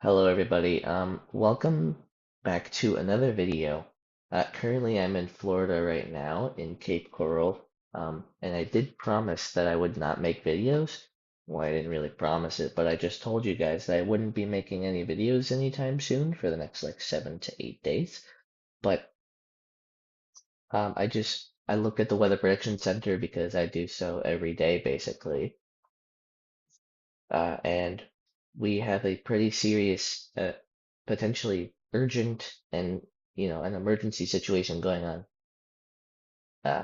Hello everybody. Welcome back to another video. Currently I'm in Florida right now in Cape Coral. And I did promise that I would not make videos. Well, I didn't really promise it, but I just told you guys that I wouldn't be making any videos anytime soon for the next like 7 to 8 days. But I look at the Weather Prediction Center because I do so every day basically. And we have a pretty serious, potentially urgent and, an emergency situation going on. Uh,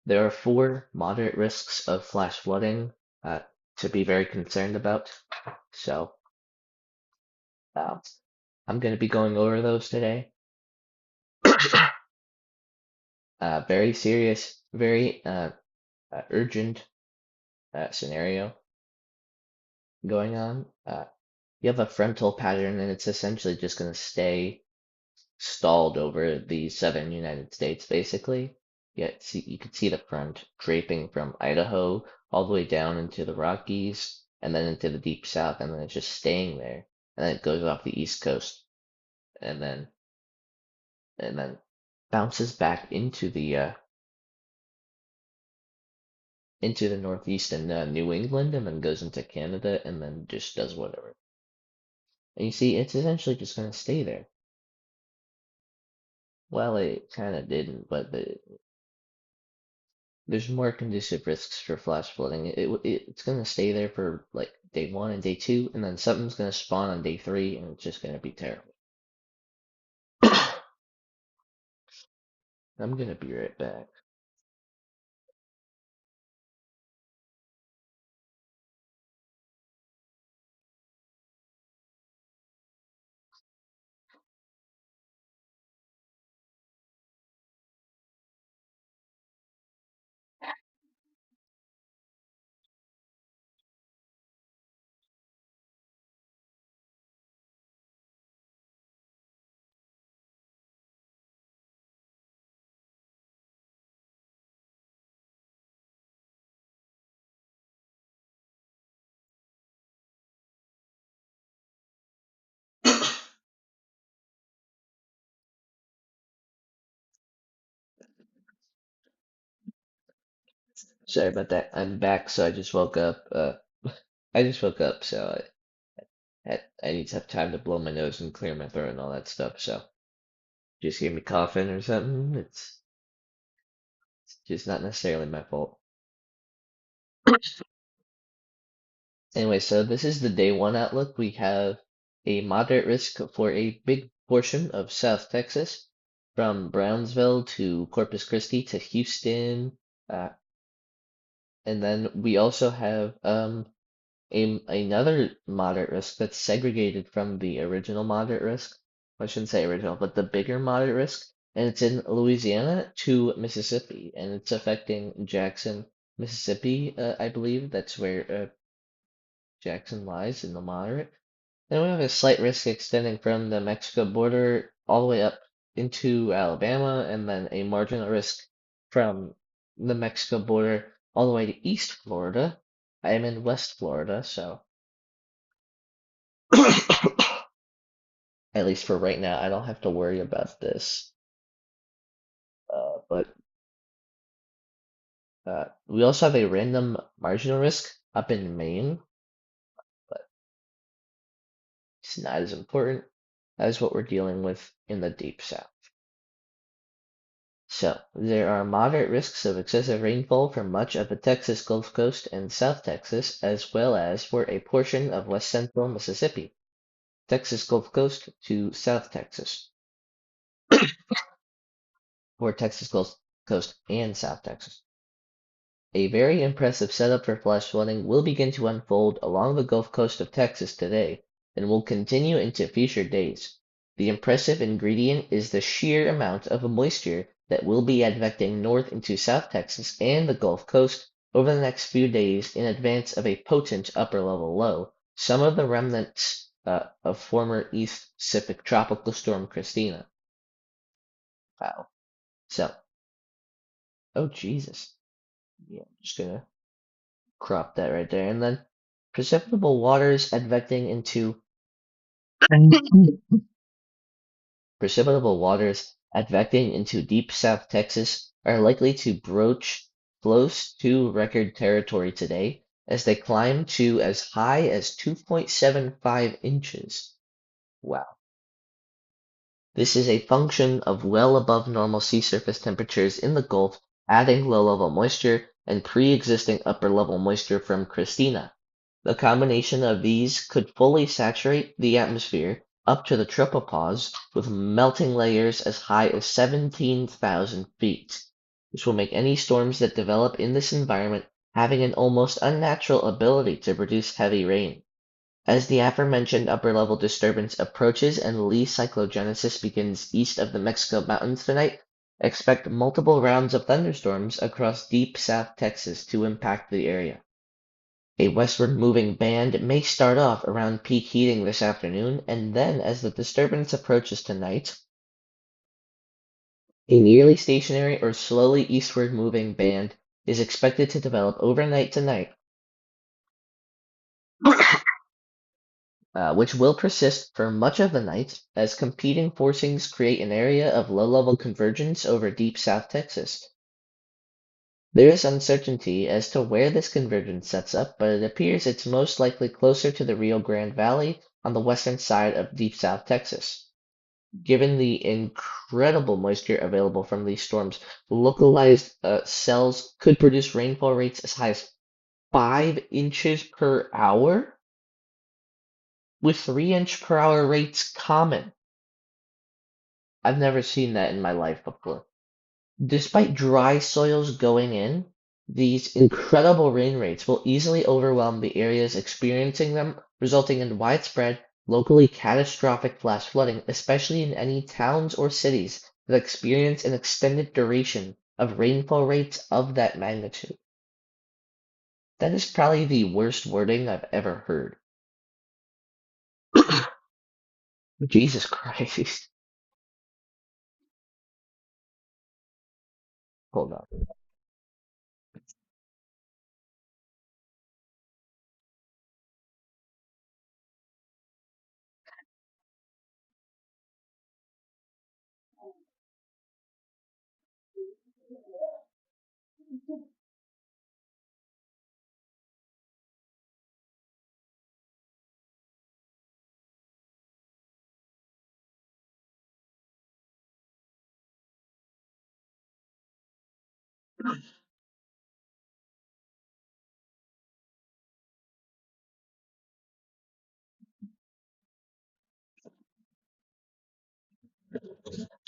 there are four moderate risks of flash flooding uh, to be very concerned about. So uh, I'm going to be going over those today. Very serious, very urgent scenario going on. You have a frontal pattern, and it's essentially just going to stay stalled over the southern United States, basically. Yet you could see the front draping from Idaho all the way down into the Rockies and then into the deep south, and then it's just staying there. And then it goes off the east coast and then bounces back into the northeast and New England, and then goes into Canada, and then just does whatever. And you see, it's essentially just going to stay there. Well, it kind of didn't, but there's more conducive risks for flash flooding. It's gonna stay there for like day one and day two, and then something's gonna spawn on day three, and it's just gonna be terrible. I'm gonna be right back. Sorry about that. I'm back, so I just woke up. I just woke up, so I need to have time to blow my nose and clear my throat and all that stuff. So just hear me coughing or something. It's just not necessarily my fault. Anyway, so this is the day one outlook. We have a moderate risk for a big portion of South Texas, from Brownsville to Corpus Christi to Houston. Uh, and then we also have another moderate risk that's segregated from the original moderate risk. I shouldn't say original, but the bigger moderate risk. And it's in Louisiana to Mississippi, and it's affecting Jackson, Mississippi, I believe. That's where Jackson lies in the moderate. Then we have a slight risk extending from the Mexico border all the way up into Alabama, and then a marginal risk from the Mexico border all the way to East Florida. I am in West Florida, so at least for right now, I don't have to worry about this. But we also have a random marginal risk up in Maine, but it's not as important as what we're dealing with in the deep south. So, there are moderate risks of excessive rainfall for much of the Texas Gulf Coast and South Texas, as well as for a portion of west central Mississippi, Texas Gulf Coast to South Texas, or Texas Gulf Coast and South Texas. A very impressive setup for flash flooding will begin to unfold along the Gulf Coast of Texas today and will continue into future days. The impressive ingredient is the sheer amount of moisture that will be advecting north into South Texas and the Gulf Coast over the next few days in advance of a potent upper-level low, some of the remnants of former East Pacific Tropical Storm Christina. Wow. So, oh Jesus. Yeah, I'm just gonna crop that right there. And then precipitable waters advecting into Precipitable waters advecting into deep South Texas are likely to broach close to record territory today as they climb to as high as 2.75 inches. Wow. This is a function of well above normal sea surface temperatures in the Gulf, adding low-level moisture and pre-existing upper-level moisture from Christina. The combination of these could fully saturate the atmosphere up to the tropopause with melting layers as high as 17,000 feet. This will make any storms that develop in this environment having an almost unnatural ability to produce heavy rain. As the aforementioned upper-level disturbance approaches and Lee cyclogenesis begins east of the Mexico Mountains tonight, expect multiple rounds of thunderstorms across deep South Texas to impact the area. A westward moving band may start off around peak heating this afternoon, and then as the disturbance approaches tonight, a nearly stationary or slowly eastward moving band is expected to develop overnight tonight, which will persist for much of the night as competing forcings create an area of low-level convergence over deep South Texas. There is uncertainty as to where this convergence sets up, but it appears it's most likely closer to the Rio Grande Valley on the western side of deep South Texas. Given the incredible moisture available from these storms, localized cells could produce rainfall rates as high as 5 inches per hour, with 3-inch per hour rates common. I've never seen that in my life before. Despite dry soils going in, these incredible rain rates will easily overwhelm the areas experiencing them, resulting in widespread, locally catastrophic flash flooding, especially in any towns or cities that experience an extended duration of rainfall rates of that magnitude. That is probably the worst wording I've ever heard. Jesus Christ. Hold on.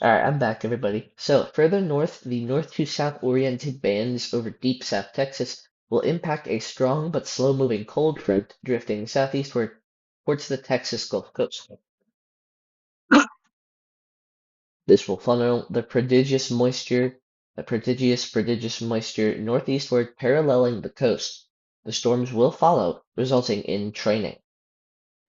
Alright, I'm back, everybody. So, further north, the north to south oriented bands over deep South Texas will impact a strong but slow moving cold front drifting southeastward towards the Texas Gulf Coast. This will funnel prodigious moisture northeastward paralleling the coast. The storms will follow, resulting in training.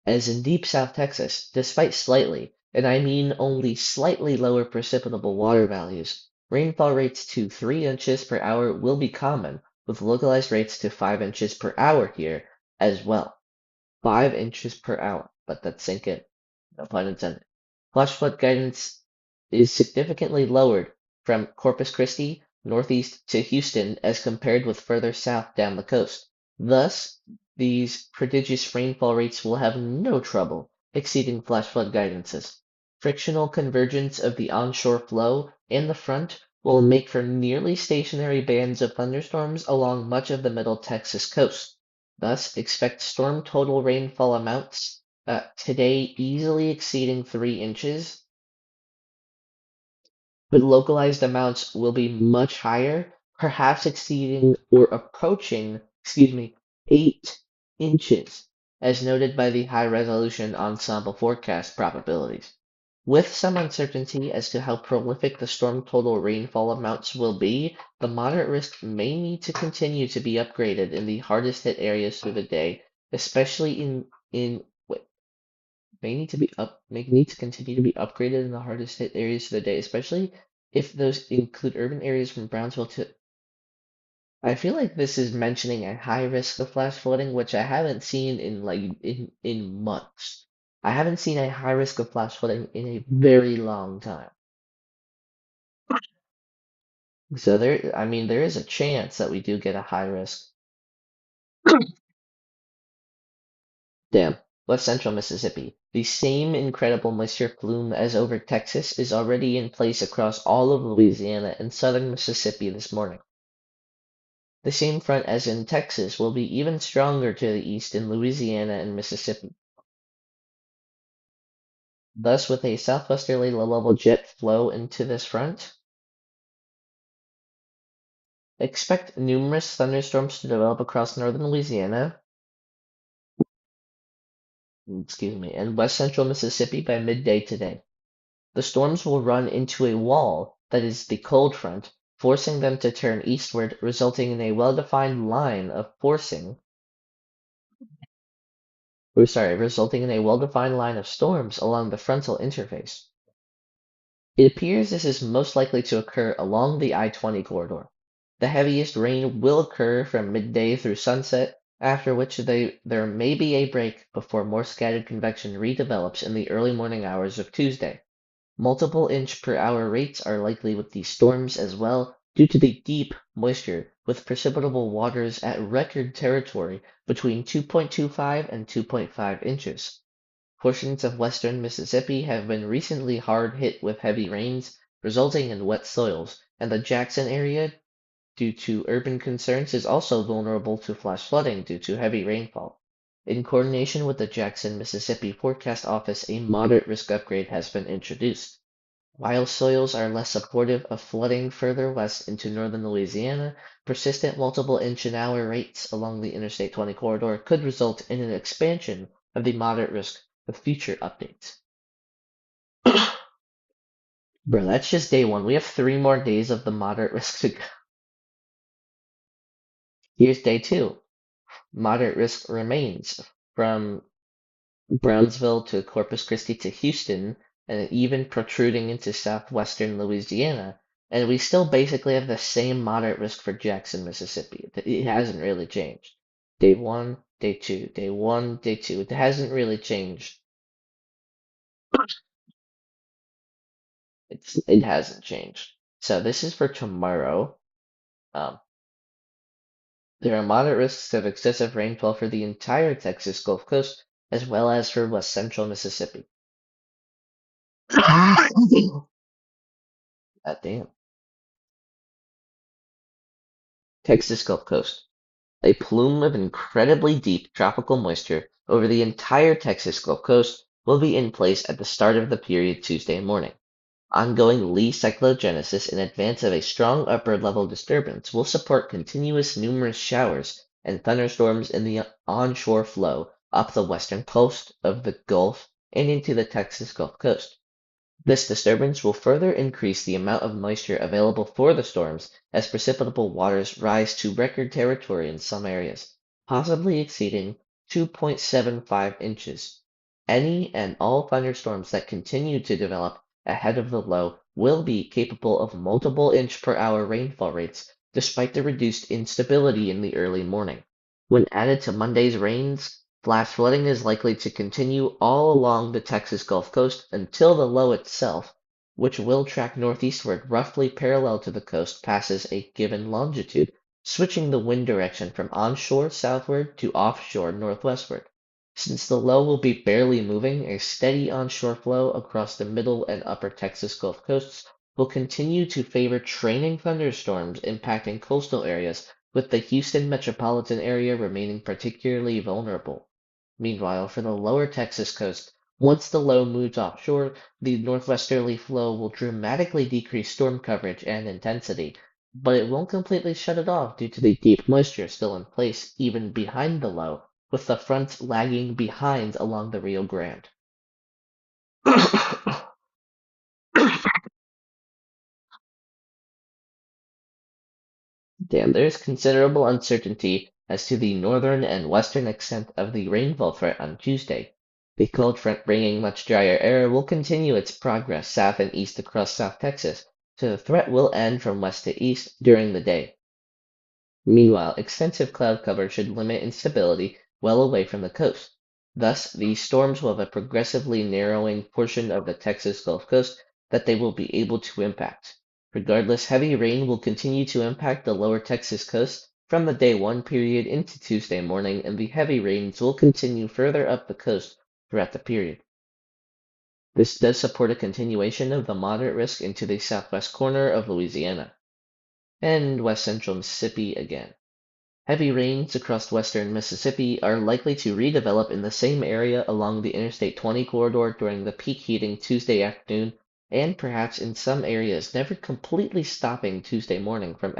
As in deep South Texas, despite slightly, and I mean only slightly lower precipitable water values, rainfall rates to 3 inches per hour will be common, with localized rates to 5 inches per hour here as well. 5 inches per hour, let that sink in. No pun intended. Flash flood guidance is significantly lowered from Corpus Christi northeast to Houston as compared with further south down the coast. Thus, these prodigious rainfall rates will have no trouble exceeding flash flood guidances. Frictional convergence of the onshore flow and the front will make for nearly stationary bands of thunderstorms along much of the middle Texas coast. Thus, expect storm total rainfall amounts today easily exceeding 3 inches, but localized amounts will be much higher, perhaps exceeding or approaching, 8 inches, as noted by the high resolution ensemble forecast probabilities. With some uncertainty as to how prolific the storm total rainfall amounts will be, the moderate risk may need to continue to be upgraded in the hardest hit areas through the day, especially in wait, may need to continue to be upgraded in the hardest hit areas of the day, especially if those include urban areas from Brownsville to. I feel like this is mentioning a high risk of flash flooding, which I haven't seen in in months. I haven't seen a high risk of flash flooding in a very long time. So there is a chance that we do get a high risk. Damn. West central Mississippi. The same incredible moisture plume as over Texas is already in place across all of Louisiana and southern Mississippi this morning. The same front as in Texas will be even stronger to the east in Louisiana and Mississippi. Thus, with a southwesterly low-level jet flow into this front, expect numerous thunderstorms to develop across northern Louisiana, and west central Mississippi by midday today. The storms will run into a wall that is the cold front, forcing them to turn eastward, resulting in a well-defined line of storms along the frontal interface. It appears this is most likely to occur along the I-20 corridor. The heaviest rain will occur from midday through sunset, after which there may be a break before more scattered convection redevelops in the early morning hours of Tuesday. Multiple inch per hour rates are likely with these storms as well due to the deep moisture with precipitable waters at record territory between 2.25 and 2.5 inches. Portions of western Mississippi have been recently hard hit with heavy rains, resulting in wet soils, and the Jackson area, due to urban concerns, is also vulnerable to flash flooding due to heavy rainfall. In coordination with the Jackson, Mississippi Forecast Office, a moderate risk upgrade has been introduced. While soils are less supportive of flooding further west into northern Louisiana, persistent multiple inch an hour rates along the Interstate 20 corridor could result in an expansion of the moderate risk with future updates. Bro, that's just day one. We have 3 more days of the moderate risk to go. Here's day 2. Moderate risk remains from Brownsville to Corpus Christi to Houston, and even protruding into southwestern Louisiana. And we still basically have the same moderate risk for Jackson, Mississippi. It hasn't really changed. Day 1, day 2, day 1, day 2. It hasn't really changed. It hasn't changed. So this is for tomorrow. There are moderate risks of excessive rainfall for the entire Texas Gulf Coast, as well as for west central Mississippi. God damn. Texas Gulf Coast. A plume of incredibly deep tropical moisture over the entire Texas Gulf Coast will be in place at the start of the period Tuesday morning. Ongoing Lee cyclogenesis in advance of a strong upper-level disturbance will support continuous numerous showers and thunderstorms in the onshore flow up the western coast of the Gulf and into the Texas Gulf Coast. This disturbance will further increase the amount of moisture available for the storms as precipitable waters rise to record territory in some areas, possibly exceeding 2.75 inches. Any and all thunderstorms that continue to develop ahead of the low will be capable of multiple inch per hour rainfall rates despite the reduced instability in the early morning. When added to Monday's rains, flash flooding is likely to continue all along the Texas Gulf Coast until the low itself, which will track northeastward roughly parallel to the coast, passes a given longitude, switching the wind direction from onshore southward to offshore northwestward. Since the low will be barely moving, a steady onshore flow across the middle and upper Texas Gulf coasts will continue to favor training thunderstorms impacting coastal areas, with the Houston metropolitan area remaining particularly vulnerable. Meanwhile, for the lower Texas coast, once the low moves offshore, the northwesterly flow will dramatically decrease storm coverage and intensity, but it won't completely shut it off due to the deep moisture still in place even behind the low, with the front lagging behind along the Rio Grande. Damn, there is considerable uncertainty as to the northern and western extent of the rainfall threat on Tuesday. The cold front bringing much drier air will continue its progress south and east across South Texas, so the threat will end from west to east during the day. Meanwhile, extensive cloud cover should limit instability well away from the coast. Thus, these storms will have a progressively narrowing portion of the Texas Gulf Coast that they will be able to impact. Regardless, heavy rain will continue to impact the lower Texas coast from the day 1 period into Tuesday morning, and the heavy rains will continue further up the coast throughout the period. This does support a continuation of the moderate risk into the southwest corner of Louisiana and west central Mississippi again. Heavy rains across western Mississippi are likely to redevelop in the same area along the Interstate 20 corridor during the peak heating Tuesday afternoon, and perhaps in some areas never completely stopping Tuesday morning from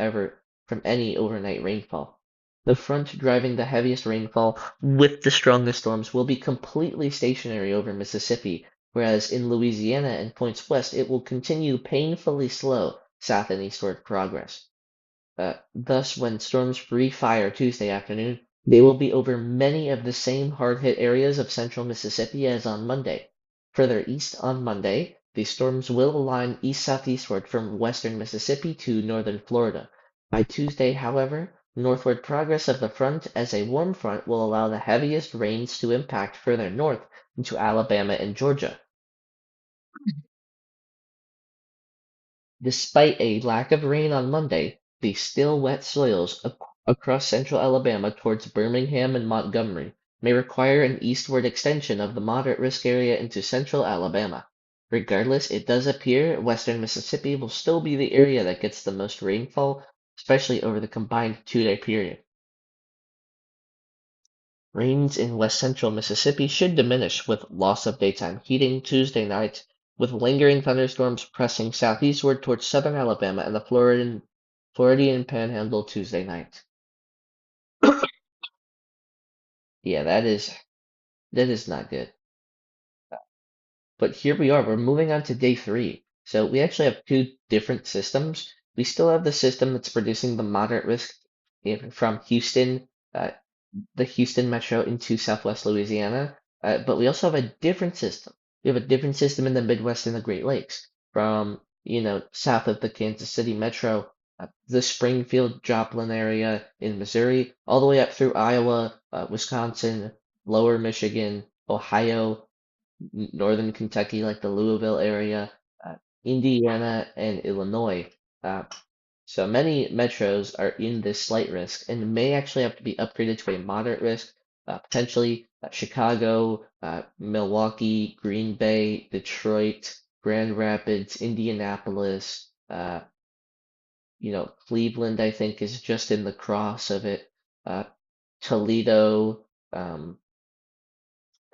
any overnight rainfall. The front driving the heaviest rainfall with the strongest storms will be completely stationary over Mississippi, whereas in Louisiana and points west it will continue painfully slow south and eastward progress. Thus, when storms re-fire Tuesday afternoon, they will be over many of the same hard-hit areas of central Mississippi as on Monday. Further east on Monday, the storms will align east-southeastward from western Mississippi to northern Florida. By Tuesday, however, northward progress of the front as a warm front will allow the heaviest rains to impact further north into Alabama and Georgia. Despite a lack of rain on Monday, the still wet soils across central Alabama towards Birmingham and Montgomery may require an eastward extension of the moderate risk area into central Alabama. Regardless, it does appear western Mississippi will still be the area that gets the most rainfall, especially over the combined 2-day period. Rains in west central Mississippi should diminish with loss of daytime heating Tuesday night, with lingering thunderstorms pressing southeastward towards southern Alabama and the Floridian Panhandle Tuesday night. Yeah, that is not good. But here we are. We're moving on to day 3. So we actually have two different systems. We still have the system that's producing the moderate risk from Houston, the Houston metro into Southwest Louisiana. But we also have a different system. We have a different system in the Midwest and the Great Lakes from, south of the Kansas City metro, the Springfield, Joplin area in Missouri, all the way up through Iowa, Wisconsin, lower Michigan, Ohio, northern Kentucky, like the Louisville area, Indiana, and Illinois. Uh, so many metros are in this slight risk and may actually have to be upgraded to a moderate risk. Potentially Chicago, Milwaukee, Green Bay, Detroit, Grand Rapids, Indianapolis, Cleveland, I think, is just in the cross of it. Toledo,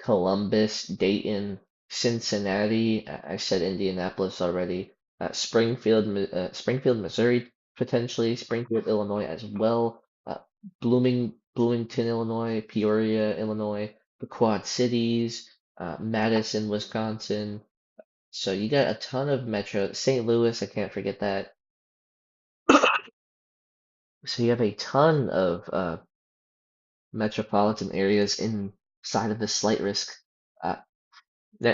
Columbus, Dayton, Cincinnati. I said Indianapolis already. Springfield, Missouri, potentially Springfield, Illinois as well. Bloomington, Illinois, Peoria, Illinois, the Quad Cities, Madison, Wisconsin. So you got a ton of metro. St. Louis, I can't forget that. So you have a ton of metropolitan areas inside of the slight risk. Uh,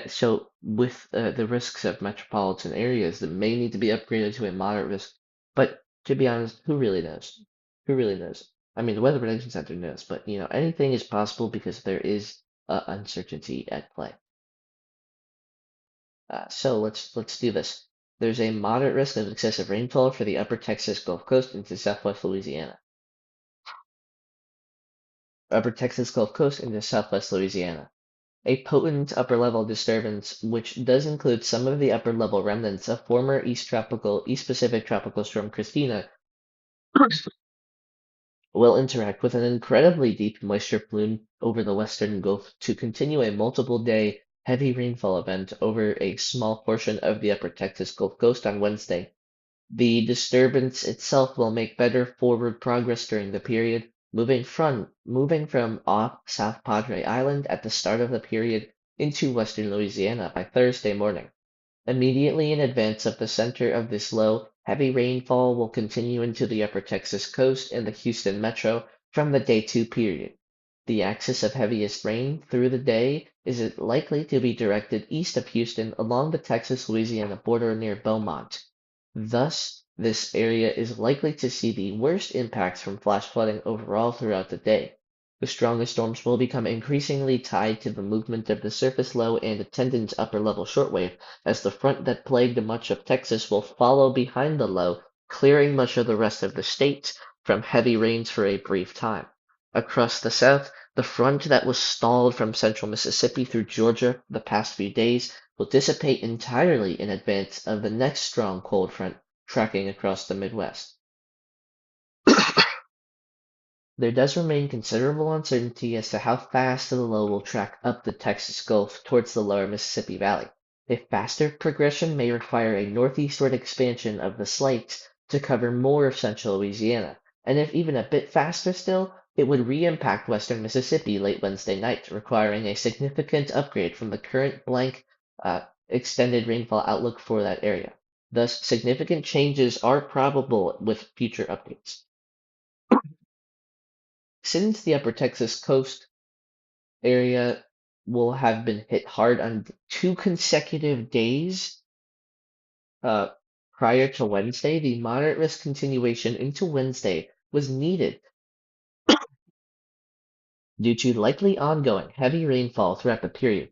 so with the risks of metropolitan areas that may need to be upgraded to a moderate risk, but to be honest, who really knows? Who really knows? I mean, the Weather Prediction Center knows, but anything is possible because there is uncertainty at play. So let's do this. There's a moderate risk of excessive rainfall for the upper Texas Gulf Coast into southwest Louisiana. Upper Texas Gulf Coast into southwest Louisiana. A potent upper-level disturbance, which does include some of the upper-level remnants of former East Pacific tropical storm Christina, will interact with an incredibly deep moisture plume over the western Gulf to continue a multiple-day heavy rainfall event over a small portion of the upper Texas Gulf Coast on Wednesday. The disturbance itself will make better forward progress during the period, moving from off South Padre Island at the start of the period into western Louisiana by Thursday morning. Immediately in advance of the center of this low, heavy rainfall will continue into the upper Texas coast and the Houston metro from the day 2 period. The axis of heaviest rain through the day is likely to be directed east of Houston along the Texas-Louisiana border near Beaumont. Thus, this area is likely to see the worst impacts from flash flooding overall throughout the day. The strongest storms will become increasingly tied to the movement of the surface low and attendant upper level shortwave, as the front that plagued much of Texas will follow behind the low, clearing much of the rest of the state from heavy rains for a brief time. Across the south, the front that was stalled from central Mississippi through Georgia the past few days will dissipate entirely in advance of the next strong cold front tracking across the Midwest. There does remain considerable uncertainty as to how fast the low will track up the Texas Gulf towards the lower Mississippi Valley. A faster progression may require a northeastward expansion of the Slates to cover more of central Louisiana, and if even a bit faster still, it would re-impact western Mississippi late Wednesday night, requiring a significant upgrade from the current blank extended rainfall outlook for that area. Thus, significant changes are probable with future updates. Since the upper Texas coast area will have been hit hard on 2 consecutive days uh, prior to Wednesday, the moderate risk continuation into Wednesday was needed due to likely ongoing heavy rainfall throughout the period.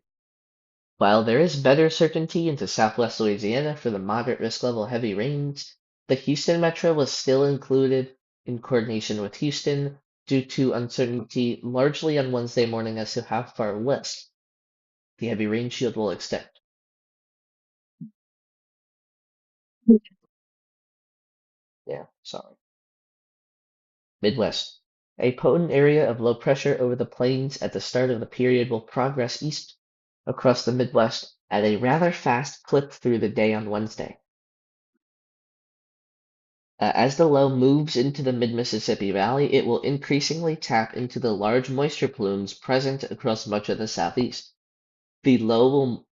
While there is better certainty into southwest Louisiana for the moderate risk level heavy rains, the Houston metro was still included in coordination with Houston due to uncertainty largely on Wednesday morning as to how far west the heavy rain shield will extend. Yeah, sorry. Midwest. A potent area of low pressure over the plains at the start of the period will progress east across the Midwest at a rather fast clip through the day on Wednesday. As the low moves into the mid-Mississippi Valley, it will increasingly tap into the large moisture plumes present across much of the southeast. The low will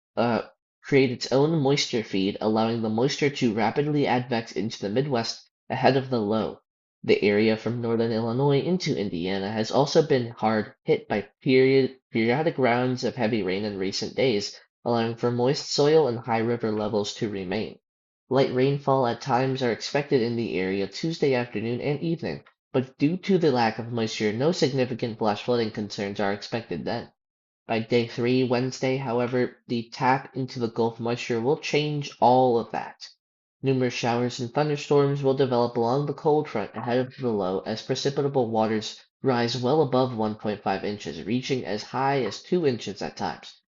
create its own moisture feed, allowing the moisture to rapidly advect into the Midwest ahead of the low. The area from northern Illinois into Indiana has also been hard hit by periodic rounds of heavy rain in recent days, allowing for moist soil and high river levels to remain. Light rainfall at times are expected in the area Tuesday afternoon and evening, but due to the lack of moisture, no significant flash flooding concerns are expected then. By day 3, Wednesday, however, the tap into the Gulf moisture will change all of that. Numerous showers and thunderstorms will develop along the cold front ahead of the low as precipitable waters rise well above 1.5 inches, reaching as high as 2 inches at times.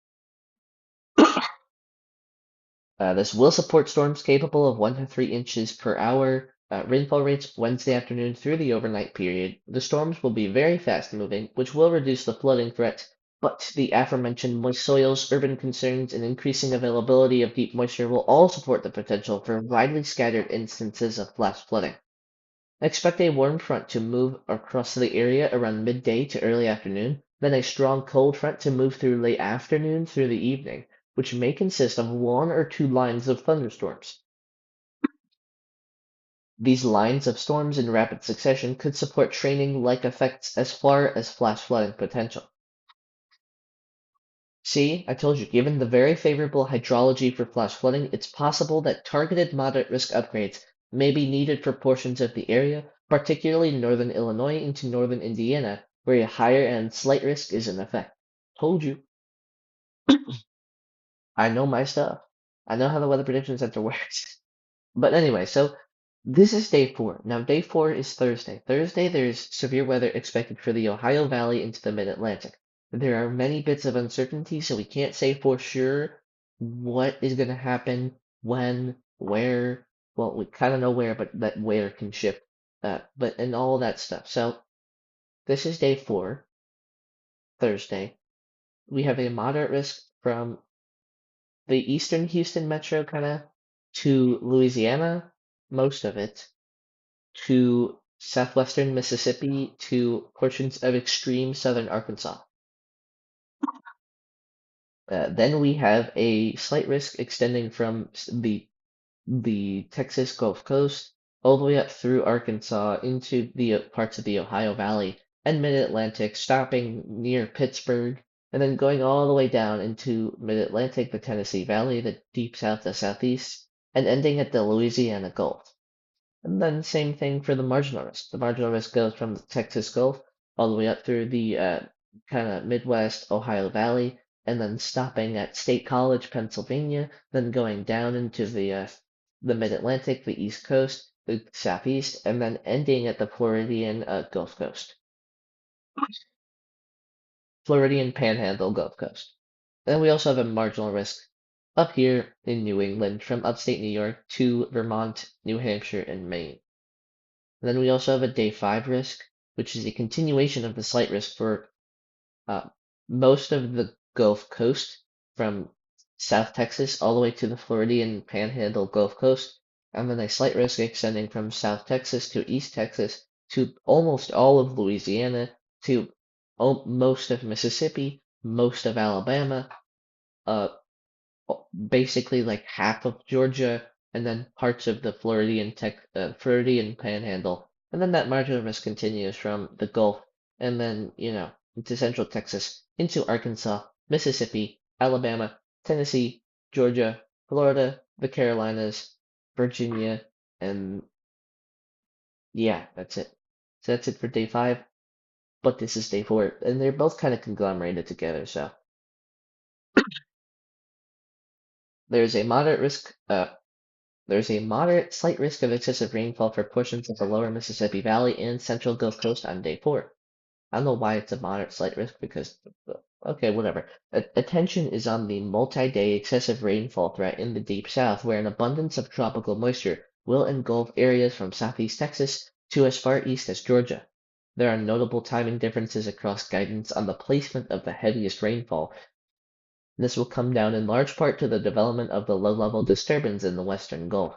This will support storms capable of 1 to 3 inches per hour rainfall rates Wednesday afternoon through the overnight period. The storms will be very fast moving, which will reduce the flooding threat, but the aforementioned moist soils, urban concerns, and increasing availability of deep moisture will all support the potential for widely scattered instances of flash flooding. Expect a warm front to move across the area around midday to early afternoon, then a strong cold front to move through late afternoon through the evening, which may consist of 1 or 2 lines of thunderstorms. These lines of storms in rapid succession could support training-like effects as far as flash flooding potential. See, I told you, given the very favorable hydrology for flash flooding, it's possible that targeted moderate risk upgrades may be needed for portions of the area, particularly northern Illinois into northern Indiana, where a higher and slight risk is in effect. Told you. I know my stuff. I know how the Weather Prediction Center works. But anyway, so this is day 4. Now, day 4 is Thursday. Thursday, there's severe weather expected for the Ohio Valley into the mid-Atlantic. There are many bits of uncertainty, so we can't say for sure what is going to happen, when, where. Well, we kind of know where, but that where can shift. And all that stuff. So this is day 4, Thursday. We have a moderate risk from the eastern Houston metro kind of to Louisiana, most of it, to southwestern Mississippi, to portions of extreme southern Arkansas. Then we have a slight risk extending from the Texas Gulf Coast all the way up through Arkansas into the parts of the Ohio Valley and Mid-Atlantic, stopping near Pittsburgh, and then going all the way down into Mid-Atlantic, the Tennessee Valley, the deep south to southeast, and ending at the Louisiana Gulf. And then same thing for the marginal risk. The marginal risk goes from the Texas Gulf all the way up through the kind of Midwest Ohio Valley, and then stopping at State College, Pennsylvania, then going down into the Mid-Atlantic, the East Coast, the Southeast, and then ending at the Floridian Gulf Coast. Floridian Panhandle Gulf Coast. Then we also have a marginal risk up here in New England from upstate New York to Vermont, New Hampshire, and Maine. And then we also have a day 5 risk, which is a continuation of the slight risk for most of the Gulf Coast from South Texas all the way to the Floridian Panhandle Gulf Coast, and then a slight risk extending from South Texas to East Texas to almost all of Louisiana to most of Mississippi, most of Alabama, uh, basically like half of Georgia, and then parts of the Floridian Panhandle, and then that marginal risk continues from the Gulf, and then into Central Texas, into Arkansas, Mississippi, Alabama, Tennessee, Georgia, Florida, the Carolinas, Virginia, and yeah, that's it. So that's it for day 5. But this is day 4, and they're both kind of conglomerated together. So there's a moderate risk. There's a moderate, slight risk of excessive rainfall for portions of the lower Mississippi Valley and central Gulf Coast on day 4. I don't know why it's a moderate, slight risk because, okay, whatever. Attention is on the multi-day excessive rainfall threat in the deep south, where an abundance of tropical moisture will engulf areas from southeast Texas to as far east as Georgia. There are notable timing differences across guidance on the placement of the heaviest rainfall. This will come down in large part to the development of the low-level disturbance in the western Gulf.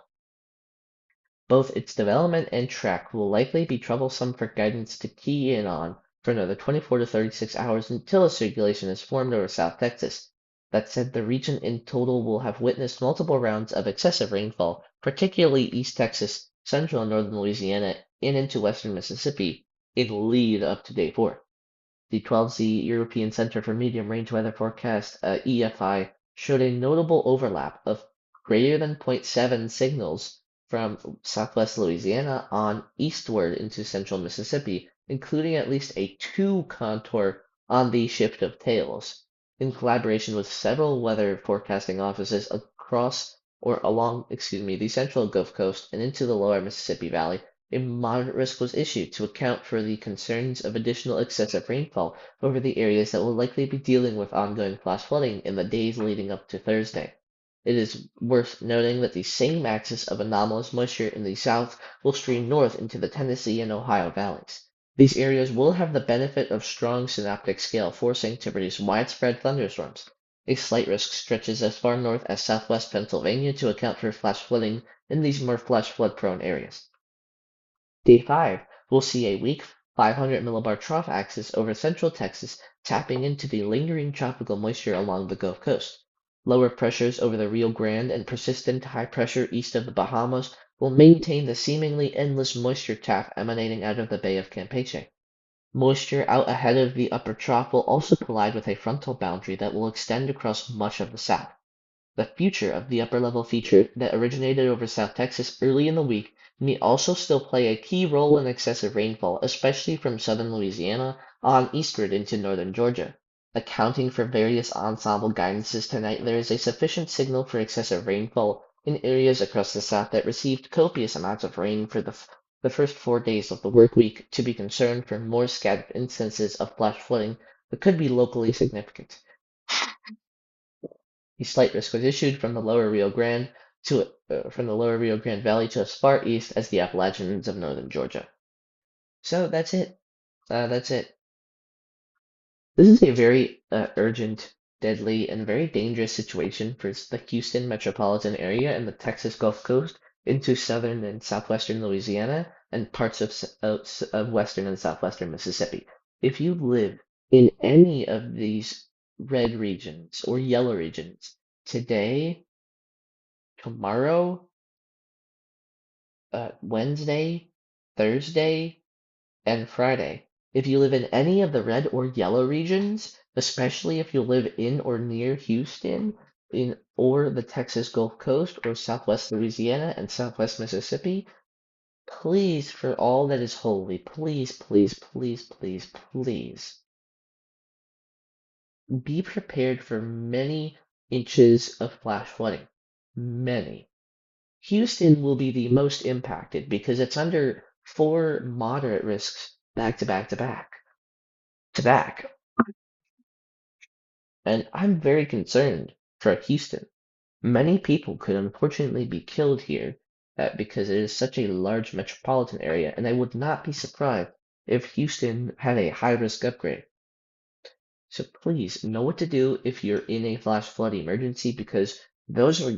Both its development and track will likely be troublesome for guidance to key in on for another 24 to 36 hours until a circulation is formed over South Texas. That said, the region in total will have witnessed multiple rounds of excessive rainfall, particularly East Texas, central and northern Louisiana, and into western Mississippi, in lead up to day 4. The 12Z European Center for Medium Range Weather Forecast, EFI, showed a notable overlap of greater than 0.7 signals from southwest Louisiana on eastward into central Mississippi, including at least a 2 contour on the shift of tails. In collaboration with several weather forecasting offices across or along, the central Gulf Coast and into the lower Mississippi Valley, a moderate risk was issued to account for the concerns of additional excessive rainfall over the areas that will likely be dealing with ongoing flash flooding in the days leading up to Thursday. It is worth noting that the same axis of anomalous moisture in the south will stream north into the Tennessee and Ohio valleys. These areas will have the benefit of strong synoptic scale forcing to produce widespread thunderstorms. A slight risk stretches as far north as southwest Pennsylvania to account for flash flooding in these more flash flood prone areas. Day 5 will see a weak 500 millibar trough axis over central Texas tapping into the lingering tropical moisture along the Gulf Coast. Lower pressures over the Rio Grande and persistent high pressure east of the Bahamas will maintain the seemingly endless moisture tap emanating out of the Bay of Campeche. Moisture out ahead of the upper trough will also collide with a frontal boundary that will extend across much of the south. The future of the upper level feature that originated over South Texas early in the week may also still play a key role in excessive rainfall, especially from southern Louisiana on eastward into northern Georgia. Accounting for various ensemble guidances tonight, there is a sufficient signal for excessive rainfall in areas across the south that received copious amounts of rain for the first 4 days of the work week to be concerned for more scattered instances of flash flooding that could be locally significant. A slight risk was issued from the lower Rio Grande Valley to as far east as the Appalachians of northern Georgia. So that's it. That's it. This is a very urgent, deadly, and very dangerous situation for the Houston metropolitan area and the Texas Gulf Coast into southern and southwestern Louisiana and parts of western and southwestern Mississippi. If you live in any of these red regions or yellow regions today, tomorrow, Wednesday, Thursday, and Friday. If you live in any of the red or yellow regions, especially if you live in or near Houston, or the Texas Gulf Coast or Southwest Louisiana and Southwest Mississippi, please, for all that is holy, please, please, please, please, please, be prepared for many inches of flash flooding. Many. Houston will be the most impacted because it's under four moderate risks back to back to back to back. And I'm very concerned for Houston. Many people could unfortunately be killed here because it is such a large metropolitan area, and I would not be surprised if Houston had a high risk upgrade. So please know what to do if you're in a flash flood emergency because those are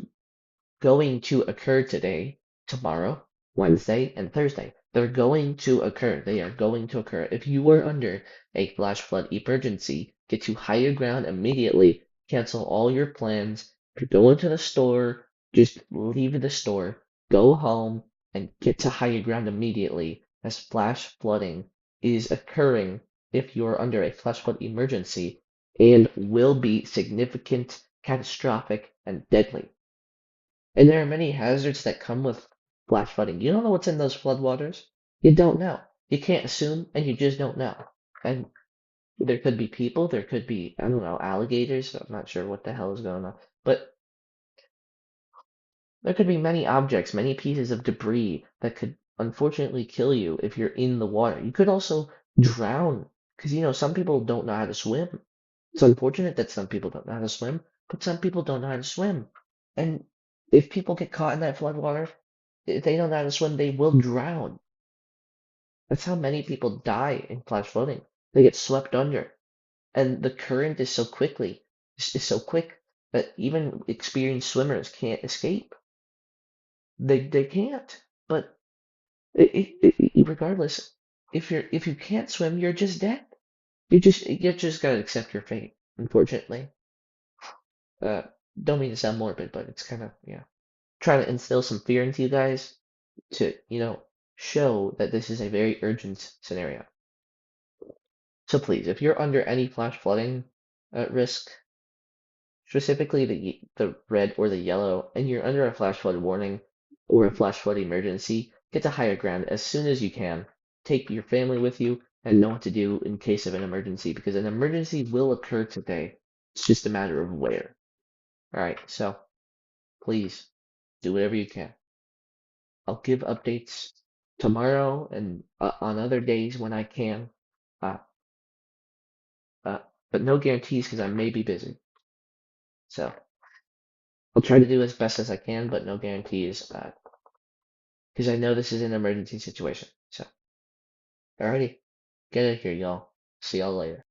going to occur today, tomorrow, Wednesday, and Thursday. They're going to occur. They are going to occur. If you are under a flash flood emergency, get to higher ground immediately. Cancel all your plans. If you're going to the store, just leave the store, go home, and get to higher ground immediately, as flash flooding is occurring if you're under a flash flood emergency and will be significant, catastrophic, and deadly. And there are many hazards that come with flash flooding. You don't know what's in those floodwaters. You don't know. You can't assume, and you just don't know. And there could be people, there could be, I don't know, alligators. I'm not sure what the hell is going on. But there could be many objects, many pieces of debris that could unfortunately kill you if you're in the water. You could also drown, because some people don't know how to swim. It's unfortunate that some people don't know how to swim, but some people don't know how to swim. And if people get caught in that floodwater, if they don't know how to swim, they will drown. That's how many people die in flash flooding. They get swept under. And the current is so quick that even experienced swimmers can't escape. They can't. But regardless, if you can't swim, you're just dead. You just gotta accept your fate, unfortunately. Uh, don't mean to sound morbid, but it's kind of, yeah. Trying to instill some fear into you guys to, show that this is a very urgent scenario. So please, if you're under any flash flooding risk, specifically the red or the yellow, and you're under a flash flood warning or a flash flood emergency, get to higher ground as soon as you can. Take your family with you and know what to do in case of an emergency, because an emergency will occur today. It's just a matter of where. All right, so please do whatever you can. I'll give updates tomorrow and on other days when I can. Uh, uh, but no guarantees because I may be busy. So I'll try to do as best as I can, but no guarantees because I know this is an emergency situation. So, alrighty, get out of here, y'all. See y'all later.